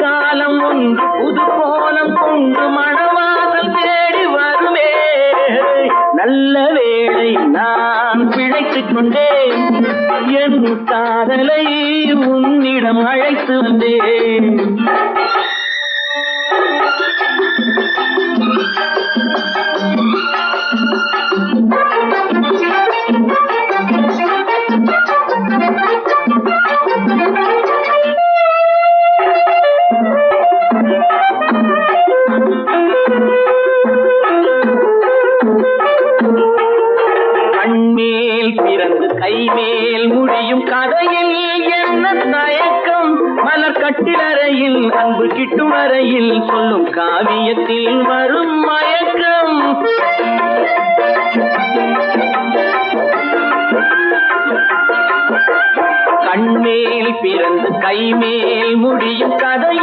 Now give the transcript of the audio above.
காலம் ஒன்று புது கோலம் கொண்டு மணவாசல் தேடி வருமே. நல்ல வேளை நான் பிழைத்துக் கொண்டேன், என் காதலை உன்னிடம் அழைத்து வந்தேன். கண்மேல் பிறந்து கைமேல் முடியும் கதையில் என்ன தயக்கம், மலர் கட்டிலறையில் அன்பு கிட்டும் வரையில் சொல்லும் காவியத்தில் வரும் மயக்கம். கண்மேல் பிறந்து கைமேல் முடியும் கதை